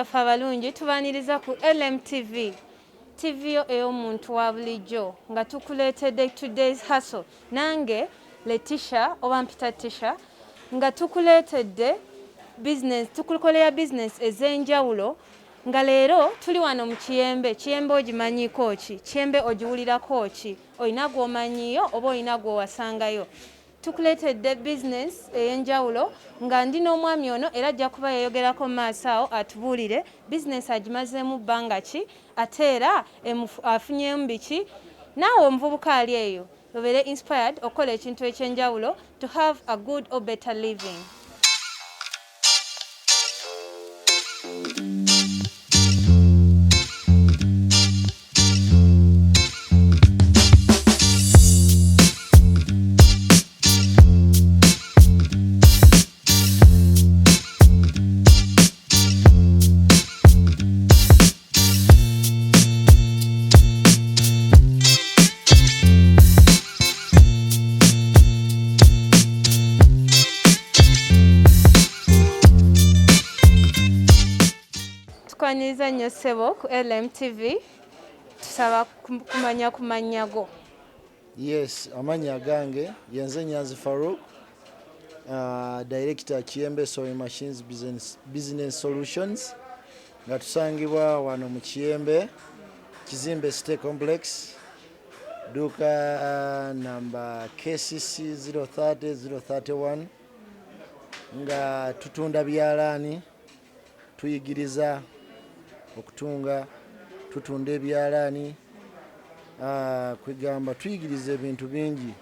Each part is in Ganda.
baffe abalungi tubaniriza ku LMTV TV ey'omuntu wa bulijjo nga tukuleetedde today's hustle nange Letisha oba mpita Tisha nga tukuleetedde tukukolera business ez'enjawulo nga leero tuli wano mu Kiyembe. Kiyembe ogimanyiiko ki? Kiyembe ogiwulirako ki? Olina gw'omanyiyo oba olina gw'owasangayo? Tukuleetedde business ey'enjawulo nga ndi n'omwami ono era ajja kuba yayogerako mu maaso awo atubuulire business agimazeemu bbanga ki ate era afunyeemu biki. Naawe omuvubuka ali eyo obeere inspired okukola ekintu eky'enjawulo to have a good or better living. Tukwaniriza nnyo ssebo ku LMTV tusaba kumanya go. Yes, amanya gange yenze Nyanzi Farouk, Director Kiyembe Sewing Machines Business Solutions nga tusangibwa wano mu Kiyembe Kizimbe State Complex duka number KCC 030-031 nga tutunda byalani tuyigiriza okutunga tutunda ebyalani kwegamba tuyigiriza ebintu bingi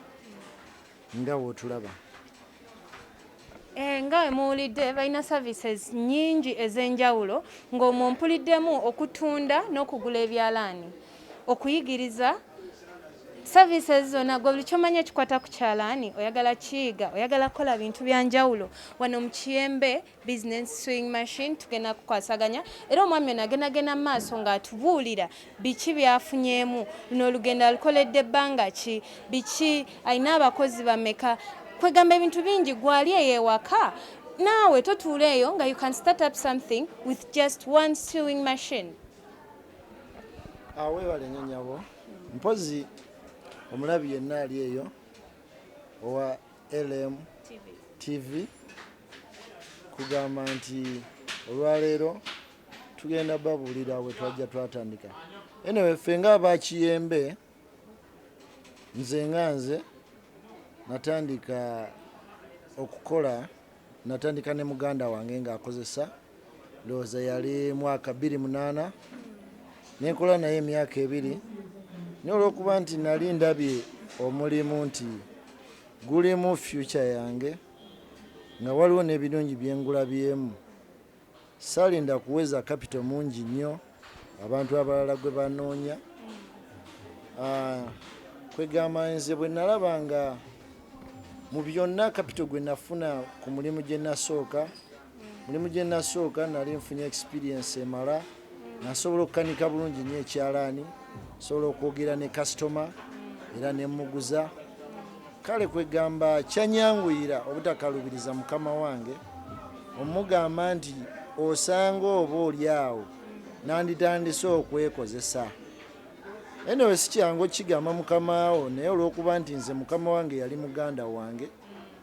nga wotulaba. Nga muwulidde balina services nyingi ez'enjawulo ng'omwo mpuliddemu okutunda n'okugula ebyalani okuyigiriza services zonna gwe buli kyomanya kikwata ku kyalaani oyagala kiyiga oyagala kukola bintu byanjawulo wano mu Kiyembe business sewing machine tugenda kukwasaganya era omwami ono agendagenda mu maaso ng'atubuulira biki byafunyeemu luno olugendo alukoledde ebbanga ki biki alina abakozi bameka kwegamba ebintu bingi gwali eyewaka naawe totuula eyo nga you can start up something with just one sewing machine. Weewale nnyo nnyabo mpozi omulabi yenna ali eyo owa LMTV kugamba nti olwaleero tugenda babuulira bwe twajja twatandika. Anyway, ffe ng'aba Kiyembe nze natandika okukola natandika ne muganda wange ng'akozesa ndowooza yali mwaka 2008 nenkola naye emyaka 2 naye olw'okuba nti nali ndabye omulimu nti gulimu future yange nga waliwo n'ebirungi byengulabyemu salinda kuweza capital mungi nnyo abantu abalala gwe banoonya kwegamba nze bwe nalaba nga mu byonna capital gwe nafuna ku mulimu gye nasooka nali nfunye experience emala nasobola okukanika bulungi nnyo ekyalaani sobola okwogera ne customer era ne muguza kale kwegamba kyanyanguyira obutakalubiriza mukama wange omugamba nti osanga oba oli awo nanditandise okwekozesa. Anyway, si kyangu kigamba mukama wo naye olw'okuba nti nze mukama wange yali muganda wange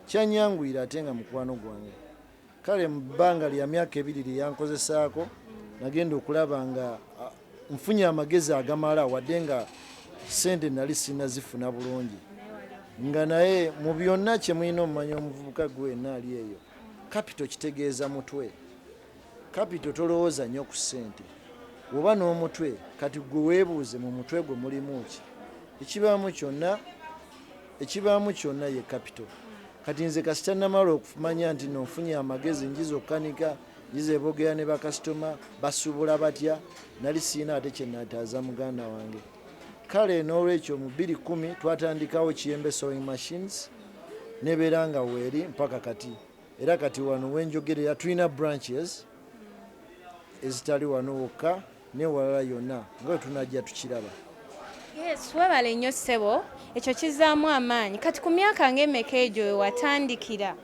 kyanyanguyira ate nga mukwano gwange kale mu bbanga lya myaka 2 lyankozesaako nagenda okulaba nga nfunye amagezi agamala wadde nga sente nali sinazifuna bulungi nga naye mu byonna kye mulina omumanya omuvubuka gwenna ali eyo capital kitegeeza mutwe. Capital tolowooza nnyo ku sente oba n'omutwe kati gwe weebuuze mu mutwe gwe mulimu ki ekibaamu kyonna ye capital. Kati nze kasita namala okumanya nti nonfunye amagezi njiza okukanika njiza ebogera ne bakasitoma basuubula batya nali siina ate kye nataaza muganda wange kale n'olwekyo mu 2010 twatandikawo Kiyembe Sewing Machines nebeera nga weeri mpaka kati era kati wano wenjogerera tulina branches ezitali wano wokka newalala yonna nga tunajja tukiraba. Yes, webale nnyo ssebo ekyo kizaamu amaanyi kati ku myaka ng'emeka egyo we watandikira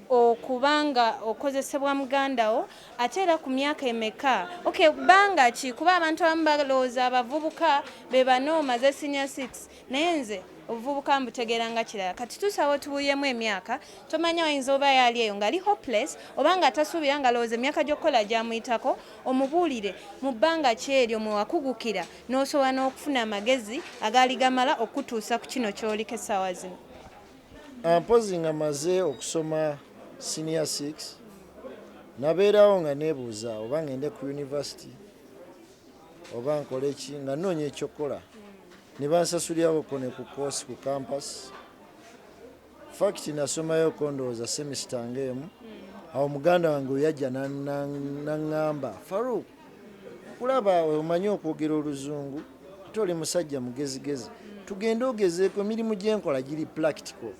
okubanga okozesebwa mugandawo ate era ku myaka emeka okay bbanga ki kuba abantu abamu balowooza abavubuka be bano omaze senior 6 naye nze obuvubuka mbutegeera nga kirala kati tusaba otubulyemu emyaka tomanya wayinza oba yali eyo ng'ali hopeless oba nga tasuubira nga lowooza emyaka gy'okukola gyamuyitako omubuulire mu bbanga ki eryo mwe wakugukira n'osobola n'okufuna amagezi agaali gamala okutuusa ku kino ky'oliko essaawa zino. Mpozi nga maze okusoma senior 6 nabeerawo nga neebuuza oba ngende ku university oba nkole ki nga nnoonya ekyokukola ne bansasulirako ko ne ku course ku campus fact nasomayo kondowooza semester ng'emu awo muganda wange oyajja naŋŋamba Farouk kulaba omanyi okwogera oluzungu ate oli musajja mugezigezi tugende ogezeeko emirimu gyenkola giri practical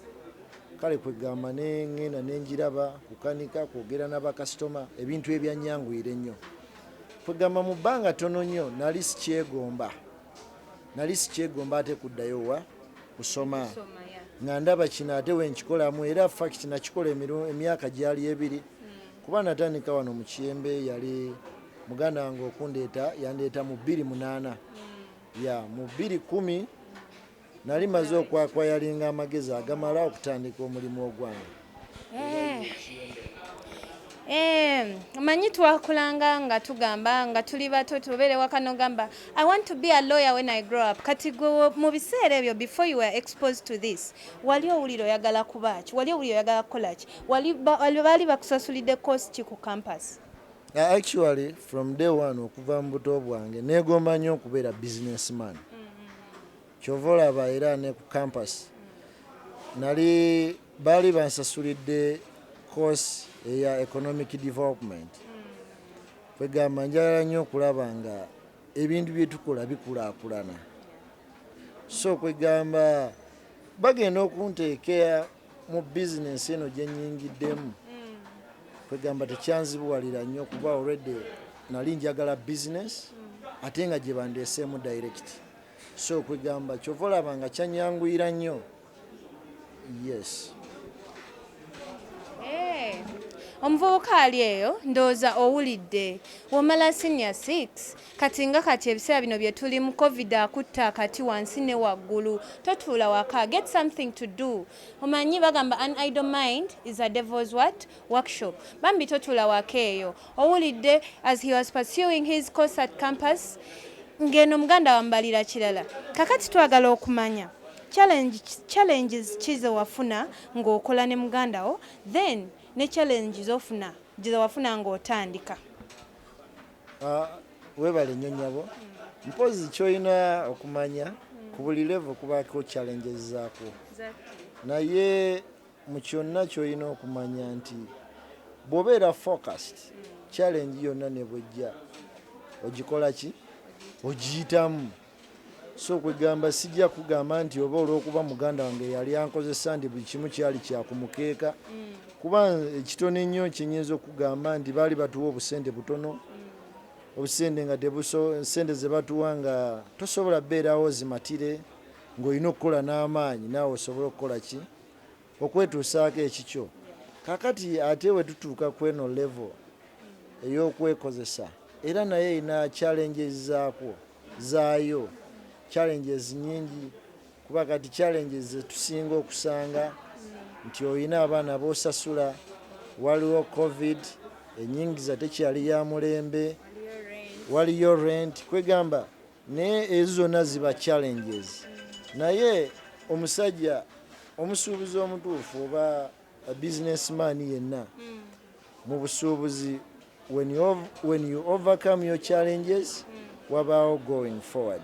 kale kwegamba neŋŋenda nenjiraba kukanika kwogera n'abakasitoma ebintu ebyannyanguire ennyo kwegamba mu bbanga tono nnyo nali sikyegomba ate kuddayo wa kusoma nga ndaba kino ate wenkikolamu era fact nakikola emyaka gyali ebiri kuba natandika wano mu Kiyembe yali muganda wange okundeeta yandeeta mu 28 ya mu 2010 nali maze okwakwayalinga amagezi agamala okutandika omulimu ogwange. Manyi twakulanga nga tugamba nga tuli bato tubeere waka nogamba I want to be a lawyer when I grow up. Kati gwe mu biseera ebyo before you were exposed to this wali owulira oyagala kuba ki? Wali owulira oyagala kukola ki? Baali bakusasulidde course ki ku campus? Actually from day one okuva mu buto bwange neegomba nnyo okubeera businessman. Kyova olaba era ne ku campus baali bansasulidde course eya economic development kwegamba njagala nnyo okulaba nga ebintu bye tukola bikulaakulana so kwegamba bagenda okunteekera mu bizinesi eno gye nnyingiddemu kwegamba tekyanzibuwalira nnyo kuba already nali njagala business ate nga gye bandeeseemu direct so kwegamba kyova olaba nga kyanyanguyira nnyo. Yes. Omuvubuka ali eyo ndowooza owulidde womala senior 6 kati nga kati ebiseera bino bye tuli mu covid akutta kati wansi ne waggulu totuula waka get something to do omanyi bagamba an idle mind is a devil's what workshop bambi totuula waka eyo owulidde as he was pursuing his course at campus ngeno muganda wambalira kirala kakati twagala okumanya challenges kize wafuna ng'okola ne mugandawo then ne challenge zofuna wafuna ng'otandika. Webale nnyo nnyabo mpozi kyolina okumanya ku buli level kubaako challenges zaako naye mu kyonna kyolina okumanya nti bw'obeera focused challenge yonna ne bwejja ogikola ki ogiyitamu so kwegamba sijja kugamba nti oba olw'okuba muganda wange yali ankozesa nti buli kimu kyali kyakumukeeka kuba ekitono ennyo kyenyinza okugamba nti baali batuwa obusente butono obusente nga sente ze batuwa nga tosobola beerawo zimatire ng'olina okukola n'amaanyi naawe osobola okukola ki okwetuusaako ekikyo kakati ate we tutuuka ku eno level ey'okwekozesa era naye erina challenges zaayo challenges nyingi kuba kati challenges zetusinga okusanga nti olina abaana b'osasula waliwo covid enyingiza tekyali ya mulembe waliyo rent kwegamba naye ezo zonna ziba challenges naye omusajja omusuubuzi omutuufu oba businessman yenna mu busuubuzi when you overcome your challenges wabaawo going forward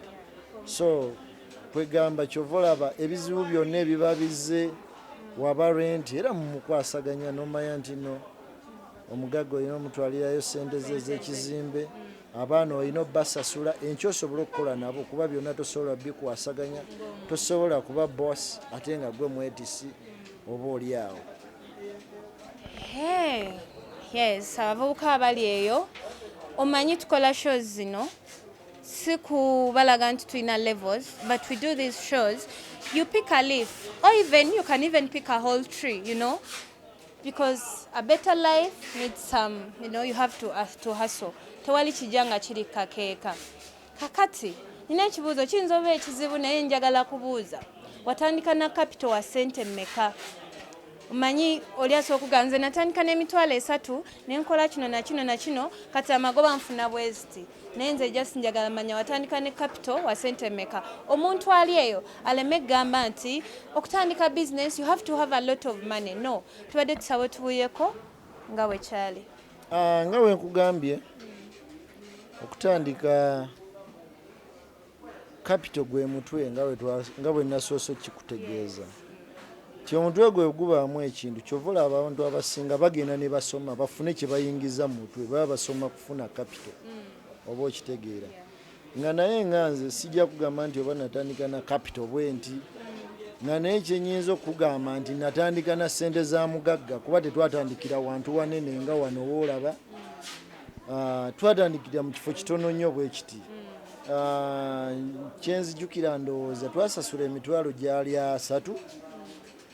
so kwegamba kyova olaba ebizibu byonna ebiba bizze waba rent era mumukwasaganya nomanya nti no omugaga olina omutwalirayo sente ze ez'ekizimbe abaana olina obbasasula enkyo osobola okukola nabo kuba byonna tosobola bikwasaganya tosobola kuba boss ate nga gwe mwetisi oba oli awo. Yes, abavubuka abali eyo omanyi tukola shows zino si kubalaga nti tulina levels but we do these shows you pick a leaf or even you can even pick a whole tree, you know, because a better life needs some, you have to hustle. Tewali kijanga kiri kakeeka. Kakati nina ekibuuzo kiyinza oba ekizibu naye njagala kubuuza. Watandika na capital wa sente mmeka? Manyi oli asooka okuganze natandika n'emitwalo 3 nenkola kino na kino kati amagoba nfuna bweziti. Naye nze just njagala manya watandika ne capital wa sente mmeka. Omuntu ali eyo aleme gamba nti okutandika business you have to have a lot of money. No, tubadde tusabe tubuyeko nga bwe kyali. Nga bwe nkugambye okutandika capital gwe mutwe nga bwe nasoose kikutegeeza. Omutwe gwe gubaamu ekintu kyovula abantu abasinga bagenda ne basoma bafune kye bayingiza mu mutwe baba basoma kufuna capital oba okitegeera. Nga naye nga nze sijja kugamba nti oba natandika na capital bwe nti nga naye kyenyinza okugamba nti natandika na ssente za mugagga kuba tetwatandikira wantu wanene nga wano woolaba. Twatandikira mu kifo kitono nnyo bwe kiti. Kyenzijukira ndowooza twasasula emitwalo gyali 3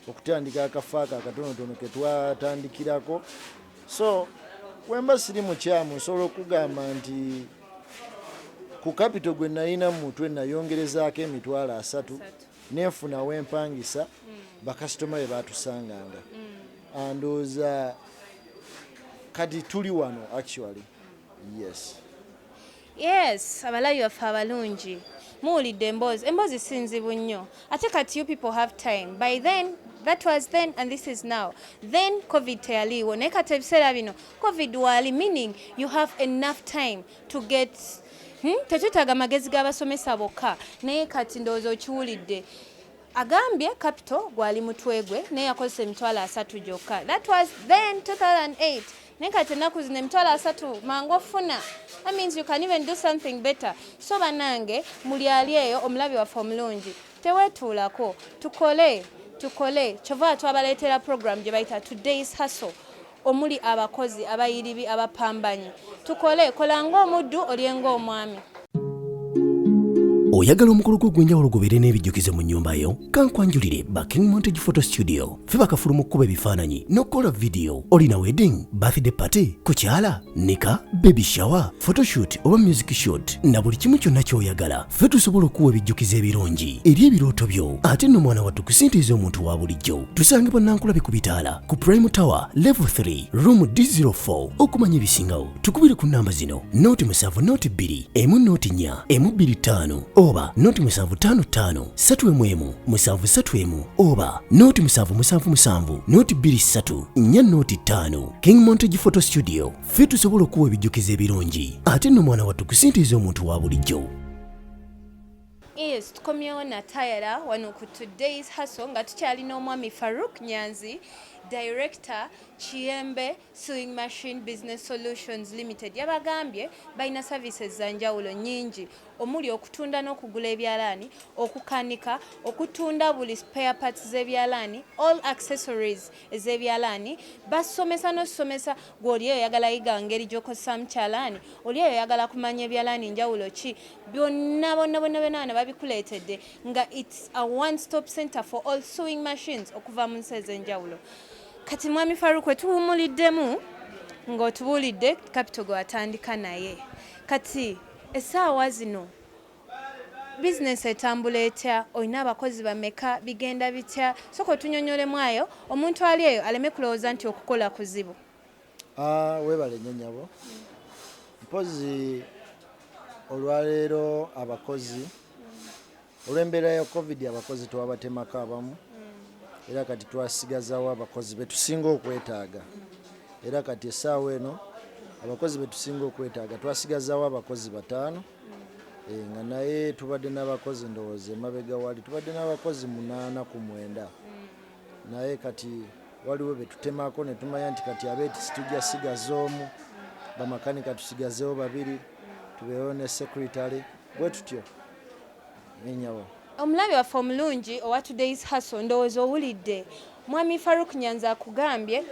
okutandika akafaaka akatonotono ke twatandikirako. So wemba siri mukyamu nsobola okugamba nti ku capital gwe nalina mu mutwe nayongerezaako emitwalo 3 nenfunawo empangisa bakasitoma be baatusanganga. Ndowooza kati tuli wano actually. Yes, abalabi baffe abalungi muwulidde emboozi sinzibu nnyo ate kati you people have time. By then, that was then and this is now. Then COVID teyaliwo naye kati ebiseera bino COVID wali, meaning you have enough time to get tetwetaaga magezi g'abasomesa bokka naye kati ndowooza okiwulidde. Agambye capital gwali mutwe gwe naye yakozesa emitwalo 3 gyokka. That was then 2008. Naye kati ennaku zino emitwalo 3 mangu ofuna. That means you can even do something better. So banange muli ali eyo omulabi waffe omulungi teweetuulako tukole kyova twabaleetera program gye bayita Today's Hustle omuli abakozi abayiribi abapambanyi. Tukole kola ng'omuddu olyenga omwami. Oyagala omukolo gw'enjawulo gubeere n'ebijjukize mu nnyumba yo? Kankwanjulire King Montage Photo Studio. Ffe bakafuluma okukuba ebifaananyi n'okukola video. Olina wedding, birthday party, kukyala, nika, baby shower, photoshoot oba music shoot na buli kimu kyonna ky'oyagala. Ffe tusobola okuwa ebijjukize ebirungi eri ebirooto byo. Ate nno mwana wattu kusintiiza omuntu wa bulijjo. Tusangibwa Nankulabe ku Bitaala ku Prime Tower Level 3 Room D04. Okumanya ebisingawo tukubire ku namba zino: 07 2 4 oba 0755 3 731 oba 0777 23 405. King Montage Photo Studio. Ffe tusobola okuwa ebijjukize ebirungi ate nno mwana wattu kusintiiza omuntu wa bulijjo. Yes, tukomyewo na tayara wano ku Today's Hustle nga tukyalina omwami Farouk Nyanzi, Director Kiyembe Sewing Machine Business Solutions Limited. Yabagambye balina services za njawulo nnyingi omuli okutunda n'okugula ebyalaani, okukanika, okutunda buli spare parts z'ebyalaani, all accessories ez'ebyalaani. Basomesa n'osomesa gw'oli eyo yagala yiga ngeri gy'okozesa kyalaani, oli eyo yagala kumanya ebyalaani njawulo ki, byonna bonna babikuleetedde nga it's a one-stop center for all sewing machines okuva mu nsi ez'enjawulo. Kati mwami Farouk wetuwumuliddemu ng'otubuulidde capital gwe watandika naye. Kati essaawa zino business etambula etya? Olina abakozi bameka? Bigenda bitya? Soko tunyonyolemu ayo omuntu ali eyo aleme kulowooza nti okukola kuzibu. Weebale nnyo nnyabo. Mpozi olwaleero abakozi olw'embeera ya COVID abakozi twabatemako abamu. Era kati twasigazawo abakozi betusinga okwetaaga. Era kati essaawa eno abakozi betusinga okwetaaga twasigazawo abakozi 5. Nga naye tubadde n'abakozi ndowooza emabega wali tubadde n'abakozi 8 ku 9. Naye kati waliwo betutemako ne tumanya nti kati abeetisi tujja sigaza omu, bamakanika tusigazeewo 2, tubeewo ne secretary bwe tutyo. Enyawo Omulabi waffe omulungi owa Today's Hustle ndowooza owulidde mwami Farouk Nyanzi akugambye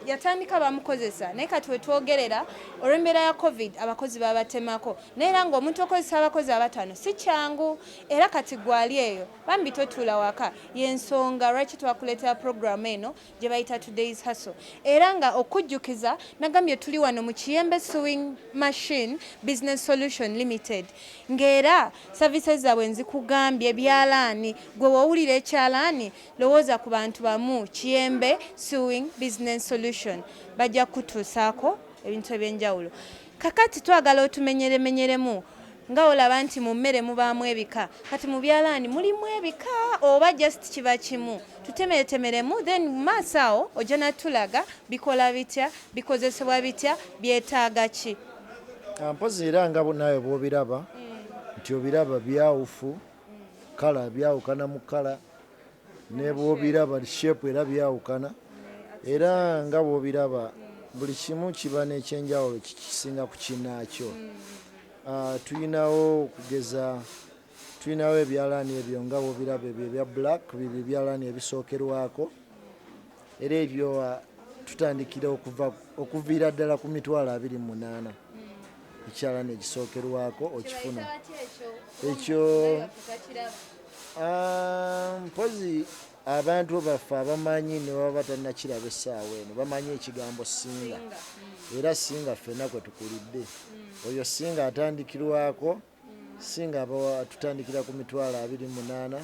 yatandika bamukozesa naye kati wetwogerera olw'embeera ya covid abakozi babatemako naye era ng'omuntu okozesa abakozi abataano si kyangu era kati gwali eyo bambi totuula waka y'ensonga lwaki twakuleetera puroguramu eno gye bayita today's hustle era nga okujjukiza nagambye tuli wano mu Kiyembe Sewing Machine Business Solution Limited ng'era services zaabwe nzikugambye Ebyalani gwe wowulira ekyalaani lowooza ku bantu bamu Kiyembe Sewing Business Solution bajja kutuusaako ebintu ebyenjawulo kakati twagala otumenyeremenyeremu nga olaba nti mu mmere mubaamu ebika kati mu byalaani mulimu ebika oba just kiba kimu tutemeretemeremu then mu maaso awo ojja natulaga bikola bitya bikozesebwa bitya byetaaga ki mpozi era nga nawe bw'obiraba nti obiraba byawufu kala byawukana mu kala ne bw'obiraba shape era byawukana era nga bw'obiraba buli kimu kiba n'ekyenjawulo kikisinga ku kinaakyo tulinawo okugeza tulinawo ebyalaani ebyo nga bw'obiraba ebyo ebya black bibyo ebyalaani ebisookerwako era ebyo tutandikira okuviira ddala ku 28,000 ekyalaani egisookerwako okifuna ekyo mpozi abantu baffe abamanyi ne baba batannakiraba essaawa eno bamanyi ekigambo singa era singa ffenna kwe tukulidde oyo singa atandikirwako singa tutandikira ku 28,000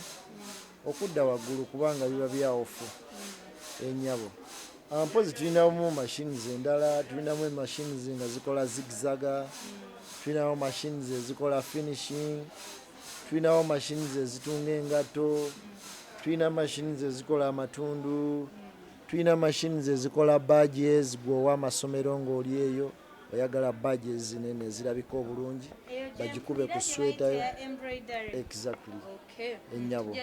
okudda waggulu kubanga biba byawufu ennyabo mpozi tulinamu machines endala tulinamu machines nga zikola zigzaga tulinamu machines ezikola finishing tulinawo machines ezitunga engato tulina machines ezikola amatundu tulina machines ezikola badges gweowa amasomero ng'oli eyo oyagala badges zinene ezirabika obulungi bagikube ku swetayo exactly ennyabo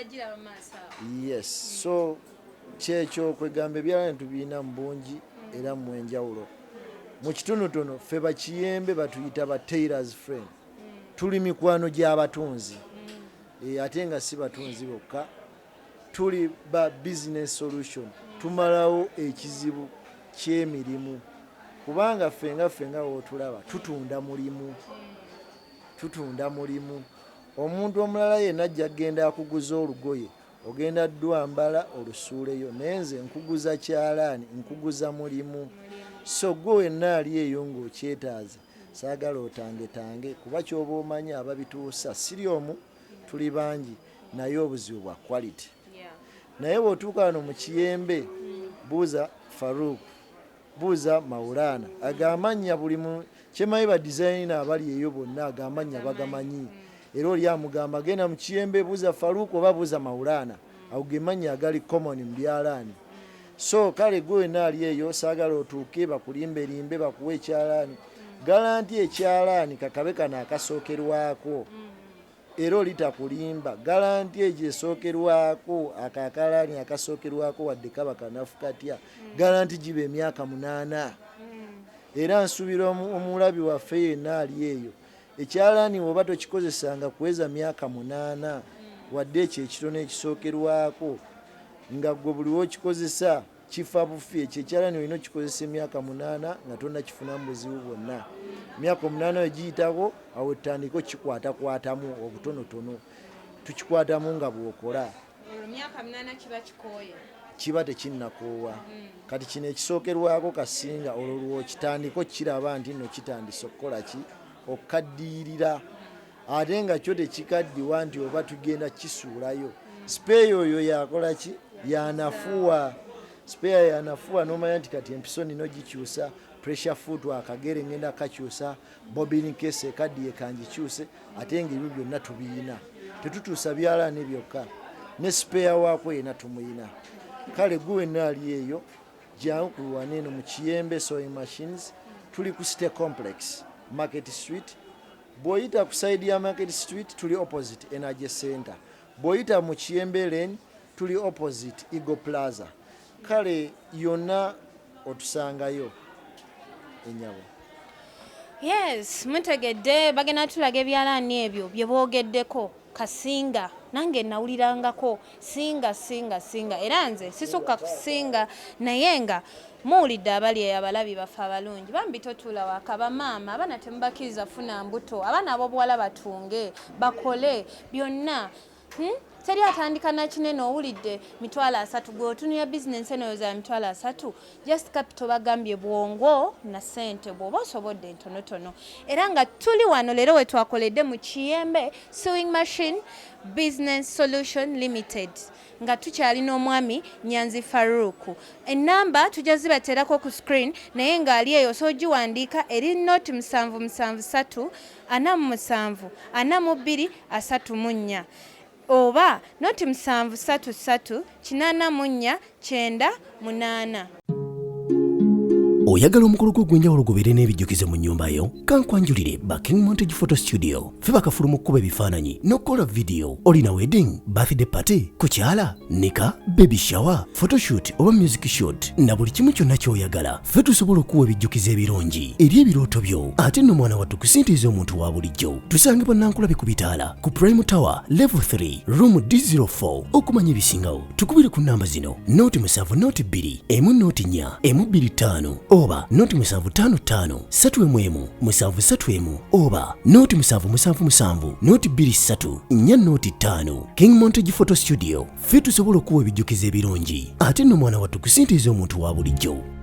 yes so kyekyo kwegamba ebyalaani tubiina mu bungi era mu enjawulo mu kitonotono ffe bakiyembe batuyita ba tailors friend tuli mikwano gy'abatunzi ate nga si batunzi bokka tuli ba business solution tumalawo ekizibu ky'emirimu kubanga ffe nga wotulaba tutunda mulimu omuntu omulala yenna ajja agenda akuguza olugoye ogenda ddwambala olusuuleyo naye nze nkuguza kyalaani nkuguza mulimu so gwe wenna ali eyo ng'okyetaaze saagala otangetange kuba kyoba omanyi ababituusa siri omu tuli bangi naye obuzibu bwa quality naye bw'otuuka wano mu Kiyembe buuza Farouk buuza Maulana agamannya buli mu kyemanyi ba designer abali eyo bonna agamannya bagamanyi era oli amugamba genda mu Kiyembe buuza Farouk oba buuza Maulana ago gemannya agali common mu byalaani so kale gwe wenna ali eyo saagala otuuke bakulimbelimbe bakuwa ekyalaani garanti ekyalaani kakabe kano akasookerwako era olitakulimba garanti egyo esookerwako akakalaani akasookerwako wadde kaba kanafu katya garanti giba emyaka 8 era nsuubira omulabi waffe yenna ali eyo ekyalaani oba tokikozesanga kuweza myaka 8 wadde ekyo ekitono ekisookerwako nga gwe buli wokikozesa kifa bufi ekyo ekyalaani olina okikozesa emyaka 8 nga tonnakifunamu buzibu bwonna emyaka 8 egiyitako awo etandika okikwatakwatamu obutonotono tukikwatamu nga bw'okola kiba tekinnakoowa kati kino ekisookerwako kasinga olwo lwokitandika okiraba nti nno kitandise okukola ki okukaddiirira ate nga kyo tekikaddiwa nti oba tugenda kisuulayo sipeeya oyo yakola ki yanafuwa sipeeya yanafuwa n'omanya nti kati empiso nino gikyusa pressure foot akagere ngenda kakyusa bobini kese ekaddiye kangikyuse ate ng'ebyo byonna tubiina tetutuusa byalaani byokka ne sipeeya waako yena tumuyina kale gwe wenna ali eyo jangu kulwana eno mu Kiyembe Sewing Machines tuli ku City Complex Market Street bw'oyita ku side ya Market Street tuli opposite Energy Center bw'oyita mu Kiyembe Lane tuli opposite Eagle Plaza kale yonna otusangayo ennyabo yes mutegedde bagenda tulaga ebyalaani ebyo bye boogeddeko kasinga nange nawulirangako singa era nze sisukka kusinga naye nga muwulidde abali abalabi baffe abalungi bambi totuula waka bamaama abaana temubakiriza funa mbuto abaana ab'obuwala batunge bakole byonna teri atandika nakinene owulidde 3,000 gweotunira bizinensi eno za 3,000 just capital bagambye bwongo na ssente bw'oba osobodde ntonotono era nga tuli wano leero we twakoledde mu Kiyembe Sewing Machine Business Solution Limited nga tukyalina omwami Nyanzi Faruku. Ennamba tujja zibateerako ku screen naye ng'ali eyo soogiwandiika eri noti 773 47 42 34 oba noti 733 84 98. oyagala omukolo gw'ogwenjawulo gubeere n'ebijjukizo mu nnyumba yo kankwanjulire Backing Montage Photo Studio fe bakafuluma okukuba ebifaananyi n'okukola vidiyo olina wedding birthday party kukyala nika baby shower photoshoot oba music shoot na buli kimu kyonna ky'oyagala fe tusobola okuwa ebijjukizo ebirungi eri ebirooto byo ate nno mwana wattu kusintiiza omuntu wa bulijjo tusange bannankulabe ku bitaala ku Prime Tower Level 3 Room D04 okumanya ebisingawo tukubire ku nnamba zino noti 7 noti 2 emu noti 4 emu 25 oba noti 755 3 731 oba noti 777 noti 23 4 noti 5 King Montage Photo Studio fe tusobola okuwa ebijjukizo ebirungi ate nno mwana wattu kusintiiza omuntu wa bulijjo.